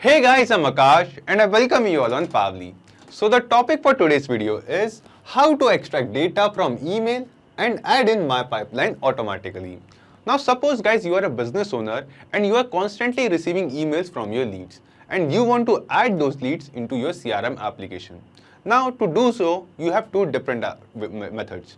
Hey guys, I'm Akash and I welcome you all on Pabbly. So the topic for today's video is how to extract data from email and add in MyPipeline automatically. Now suppose guys you are a business owner and you are constantly receiving emails from your leads and you want to add those leads into your CRM application. Now to do so, you have two different methods.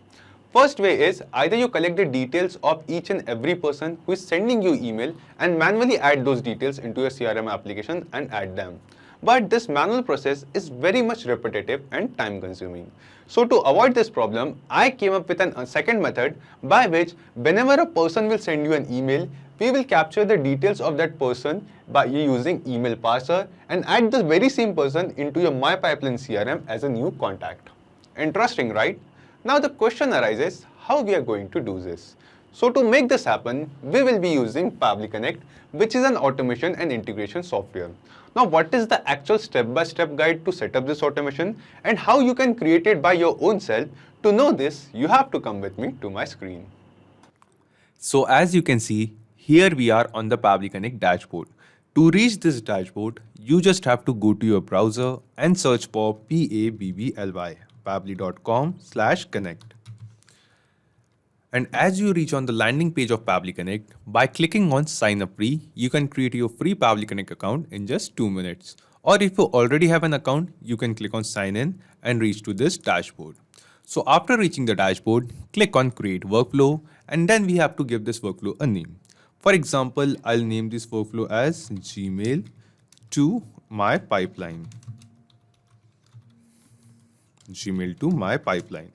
First way is either you collect the details of each and every person who is sending you email and manually add those details into your CRM application and add them. But this manual process is very much repetitive and time consuming. So to avoid this problem, I came up with a second method by which whenever a person will send you an email, we will capture the details of that person by using email parser and add the very same person into your MyPipeline CRM as a new contact. Interesting, right? Now the question arises how we are going to do this. So to make this happen, we will be using Pabbly Connect, which is an automation and integration software. Now what is the actual step-by-step guide to set up this automation and how you can create it by your own self? To know this, you have to come with me to my screen. So as you can see, here we are on the Pabbly Connect dashboard. To reach this dashboard, you just have to go to your browser and search for Pabbly. Pabbly.com/connect. And as you reach on the landing page of Pabbly Connect, by clicking on sign up free, you can create your free Pabbly Connect account in just 2 minutes. Or if you already have an account, you can click on sign in and reach to this dashboard. So after reaching the dashboard, click on create workflow and then we have to give this workflow a name. For example, I'll name this workflow as Gmail to my pipeline. Gmail to my pipeline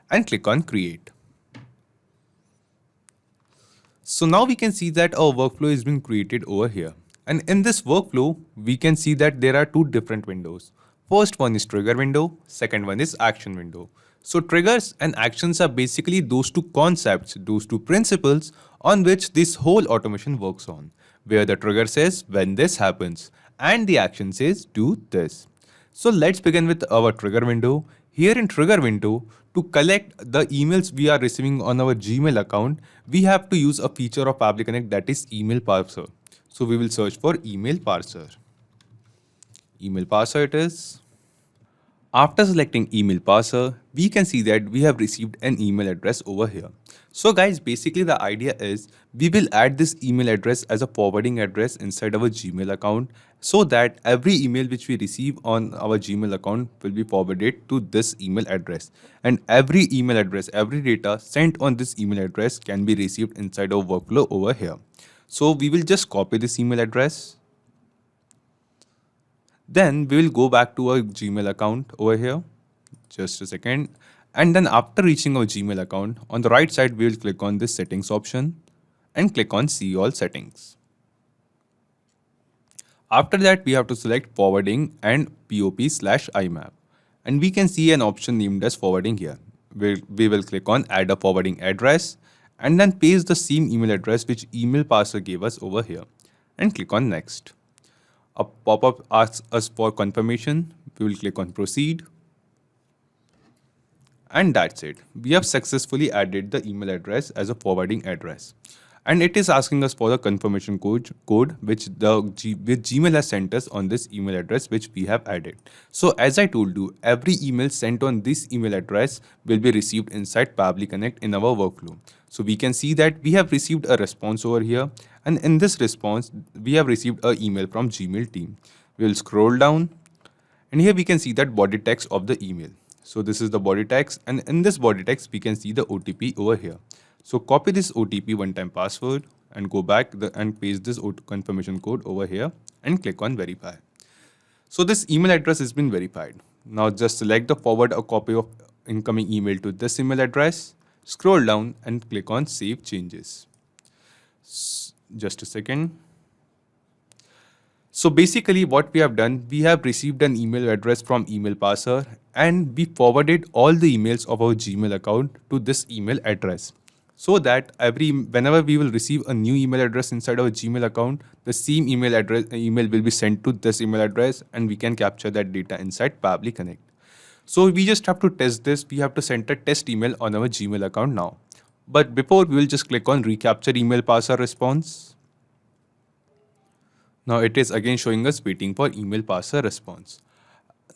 and click on create. So now we can see that our workflow has been created over here. And in this workflow, we can see that there are two different windows. First one is trigger window, second one is action window. So triggers and actions are basically those two concepts, those two principles on which this whole automation works on, where the trigger says when this happens and the action says do this. So let's begin with our trigger window. Here in trigger window, to collect the emails we are receiving on our Gmail account, we have to use a feature of Pabbly Connect that is email parser. So we will search for email parser. Email parser it is. After selecting email parser, we can see that we have received an email address over here. So guys, basically the idea is we will add this email address as a forwarding address inside our Gmail account so that every email which we receive on our Gmail account will be forwarded to this email address. And every email address, every data sent on this email address can be received inside our workflow over here. So we will just copy this email address. Then we will go back to our Gmail account over here. Just a second. And then after reaching our Gmail account, on the right side, we will click on this settings option and click on see all settings. After that, we have to select forwarding and POP/IMAP. And we can see an option named as forwarding here. We will click on add a forwarding address and then paste the same email address which email parser gave us over here and click on next. A pop-up asks us for confirmation. We will click on proceed. And that's it. We have successfully added the email address as a forwarding address. And it is asking us for the confirmation code which Gmail has sent us on this email address which we have added. So as I told you, every email sent on this email address will be received inside Pabbly Connect in our workflow. So we can see that we have received a response over here. And in this response, we have received an email from Gmail team. We'll scroll down and here we can see that body text of the email. So this is the body text and in this body text, we can see the OTP over here. So copy this OTP one-time password and go back and paste this confirmation code over here and click on verify. So this email address has been verified. Now just select the forward a copy of incoming email to this email address, scroll down and click on save changes. Just a second. So basically what we have done, we have received an email address from email parser and we forwarded all the emails of our Gmail account to this email address. So that whenever we will receive a new email address inside our Gmail account, the same email will be sent to this email address and we can capture that data inside Pabbly Connect. So we just have to test this. We have to send a test email on our Gmail account now. But before, we will just click on recapture email parser response. Now it is again showing us waiting for email parser response.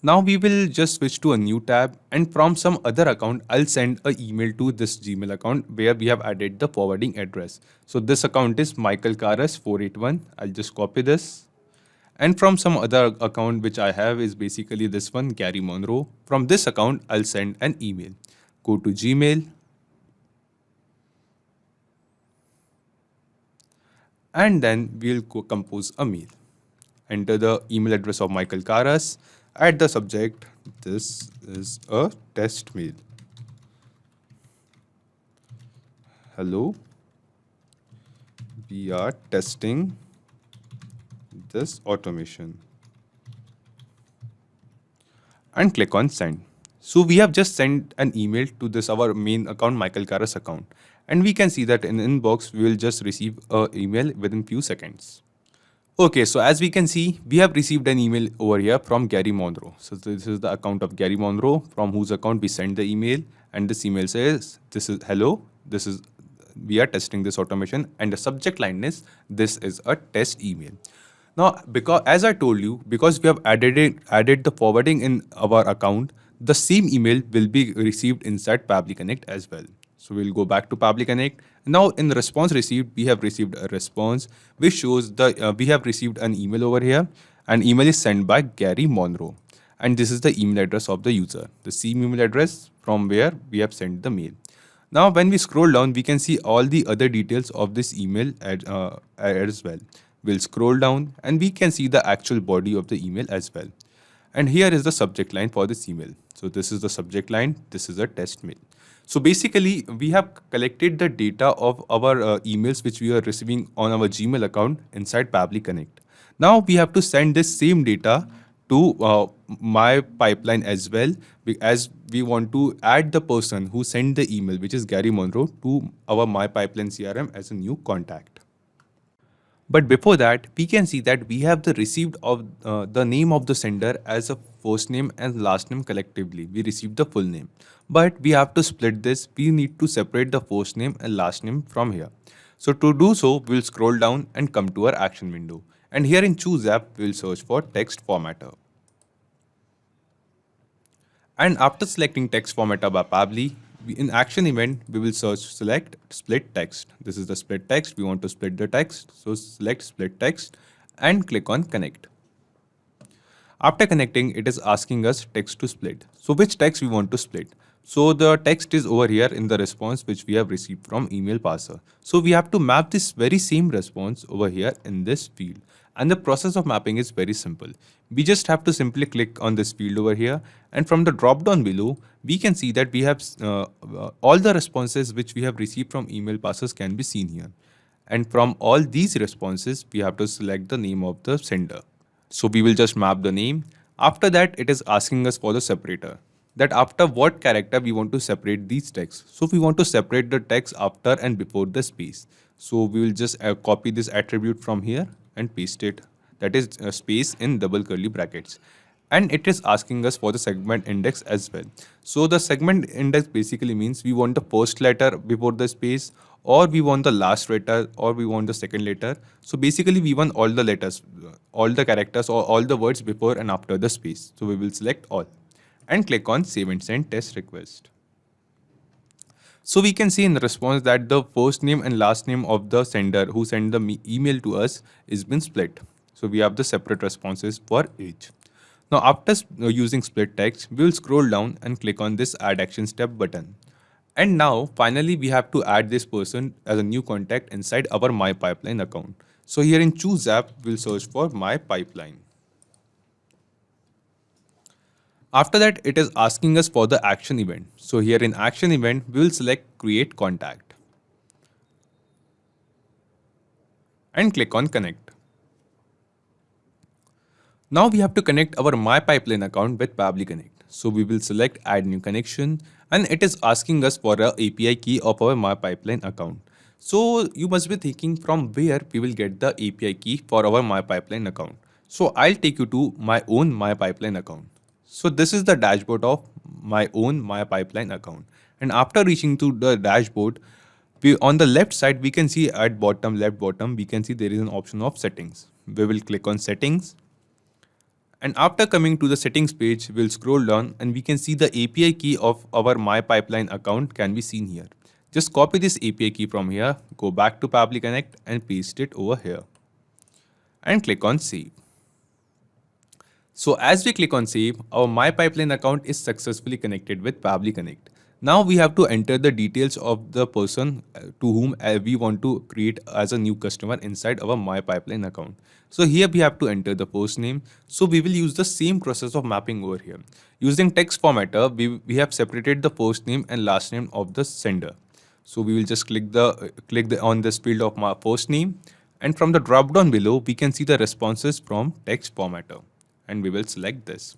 Now we will just switch to a new tab, and from some other account, I'll send an email to this Gmail account where we have added the forwarding address. So this account is Michael Karas 481. I'll just copy this. And from some other account which I have is basically this one, Gary Monroe. From this account, I'll send an email. Go to Gmail. And then we'll compose a mail. Enter the email address of Michael Karas. Add the subject. This is a test mail. Hello. We are testing this automation. And click on send. So we have just sent an email to this our main account, Michael Karas account. And we can see that in inbox, we will just receive an email within few seconds. Okay, so as we can see, we have received an email over here from Gary Monroe. So this is the account of Gary Monroe, from whose account we sent the email. And this email says, this is hello, we are testing this automation. And the subject line is, this is a test email. Now, because as I told you, because we have added the forwarding in our account, the same email will be received inside Pabbly Connect as well. So we'll go back to Pabbly Connect. Now in the response received, we have received a response which shows we have received an email over here. An email is sent by Gary Monroe. And this is the email address of the user, the same email address from where we have sent the mail. Now when we scroll down, we can see all the other details of this email as well. We'll scroll down and we can see the actual body of the email as well. And here is the subject line for this email. So this is the subject line. This is a test mail. So basically, we have collected the data of our emails which we are receiving on our Gmail account inside Pabbly Connect. Now we have to send this same data to MyPipeline as well, as we want to add the person who sent the email, which is Gary Monroe, to our MyPipeline CRM as a new contact. But before that, we can see that we have the received of the name of the sender as a first name and last name collectively. We received the full name. But we have to split this. We need to separate the first name and last name from here. So to do so, we'll scroll down and come to our action window. And here in Choose App, we'll search for text formatter. And after selecting text formatter by Pabbly, in action event, we will select split text. This is the split text. We want to split the text. So select split text and click on connect. After connecting, it is asking us text to split. So which text we want to split? So the text is over here in the response which we have received from email parser. So we have to map this very same response over here in this field. And the process of mapping is very simple. We just have to simply click on this field over here. And from the drop down below, we can see that we have all the responses which we have received from email parsers can be seen here. And from all these responses, we have to select the name of the sender. So we will just map the name. After that, it is asking us for the separator, that after what character we want to separate these texts. So we want to separate the text after and before the space. So we will just copy this attribute from here and paste it. That is a space in double curly brackets. And it is asking us for the segment index as well. So the segment index basically means we want the first letter before the space, or we want the last letter, or we want the second letter. So basically we want all the letters, all the characters, or all the words before and after the space. So we will select all and click on save and send test request. So we can see in the response that the first name and last name of the sender who sent the email to us is been split. So we have the separate responses for each. Now after using split text, we will scroll down and click on this add action step button. And now finally we have to add this person as a new contact inside our MyPipeline account. So here in Choose App, we'll search for MyPipeline. After that, it is asking us for the action event. So here in action event, we will select create contact and click on connect. Now we have to connect our MyPipeline account with Pabbly Connect. So we will select add new connection, and it is asking us for an API key of our MyPipeline account. So you must be thinking from where we will get the API key for our MyPipeline account. So I'll take you to my own MyPipeline account. So this is the dashboard of my own MyPipeline account. And after reaching to the dashboard, on the left side, we can see at left bottom, we can see there is an option of settings. we will click on settings. And after coming to the settings page, we'll scroll down and we can see the API key of our MyPipeline account can be seen here. Just copy this API key from here, go back to Pabbly Connect and paste it over here. And click on save. So as we click on save, our MyPipeline account is successfully connected with Pabbly Connect. Now we have to enter the details of the person to whom we want to create as a new customer inside our MyPipeline account. So here we have to enter the first name. So we will use the same process of mapping over here. Using text formatter, we have separated the first name and last name of the sender. So we will just click on this field of my first name, and from the drop down below we can see the responses from text formatter, and we will select this.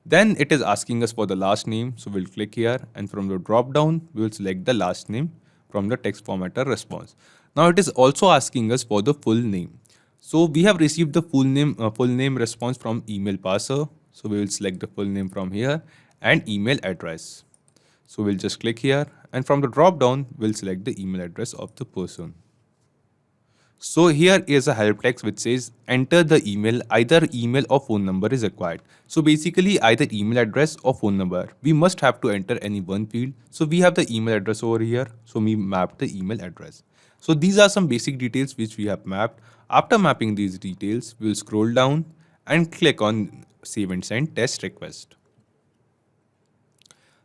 Then it is asking us for the last name, so we'll click here, and from the drop down we will select the last name from the text formatter response. Now it is also asking us for the full name. So we have received the full name response from email parser. So we will select the full name from here and email address. So we'll just click here, and from the drop down we'll select the email address of the person. So here is a help text which says enter the email, either email or phone number is required. So basically either email address or phone number. We must have to enter any one field. So we have the email address over here. So we mapped the email address. So these are some basic details which we have mapped. After mapping these details, we will scroll down and click on save and send test request.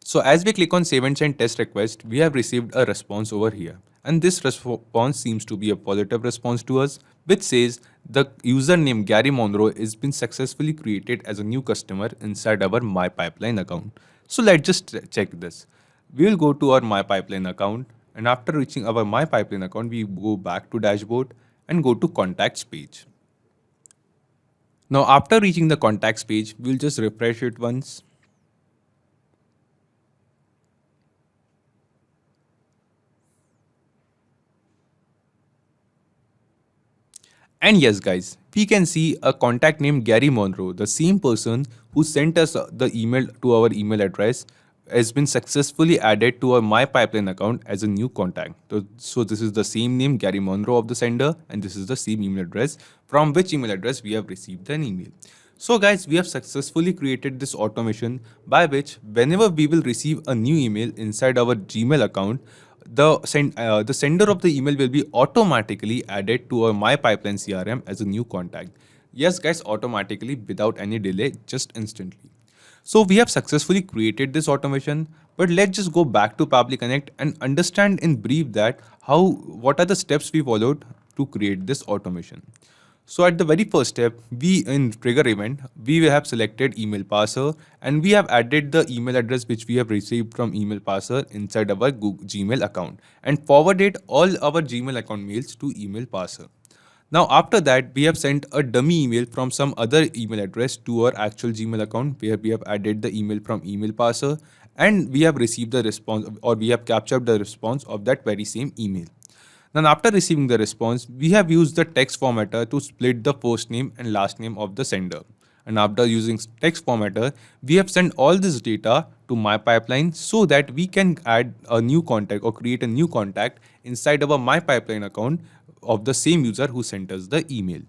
So as we click on save and send test request, we have received a response over here. And this response seems to be a positive response to us, which says the username Gary Monroe has been successfully created as a new customer inside our MyPipeline account. So let's just check this. We will go to our MyPipeline account, and after reaching our MyPipeline account, we go back to dashboard and go to contacts page. Now after reaching the contacts page, we'll just refresh it once. And yes guys, we can see a contact named Gary Monroe, the same person who sent us the email to our email address, has been successfully added to our MyPipeline account as a new contact. So this is the same name, Gary Monroe, of the sender, and this is the same email address from which email address we have received an email. So guys, we have successfully created this automation by which whenever we will receive a new email inside our Gmail account, the sender of the email will be automatically added to our MyPipeline CRM as a new contact. Yes guys, automatically, without any delay, just instantly. So we have successfully created this automation, but let's just go back to Pabbly Connect and understand in brief that what are the steps we followed to create this automation. So at the very first step, in trigger event, we have selected email parser, and we have added the email address which we have received from email parser inside our Gmail account and forwarded all our Gmail account mails to email parser. Now after that, we have sent a dummy email from some other email address to our actual Gmail account where we have added the email from email parser, and we have received the response, or we have captured the response of that very same email. Then after receiving the response, we have used the text formatter to split the first name and last name of the sender. And after using text formatter, we have sent all this data to MyPipeline so that we can add a new contact or create a new contact inside our MyPipeline account of the same user who sent us the email.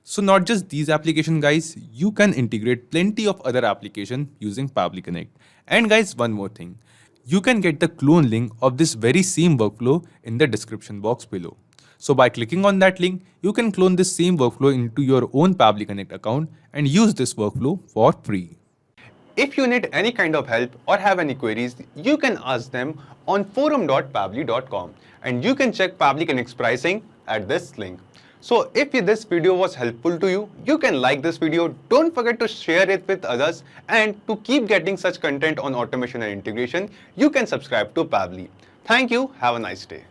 So not just these applications guys, you can integrate plenty of other applications using Pabbly Connect. And guys, one more thing. You can get the clone link of this very same workflow in the description box below. So by clicking on that link, you can clone this same workflow into your own Pabbly Connect account and use this workflow for free. If you need any kind of help or have any queries, you can ask them on forum.pabbly.com, and you can check Pabbly Connect's pricing at this link. So if this video was helpful to you, you can like this video, don't forget to share it with others, and to keep getting such content on automation and integration, you can subscribe to Pabbly. Thank you, have a nice day.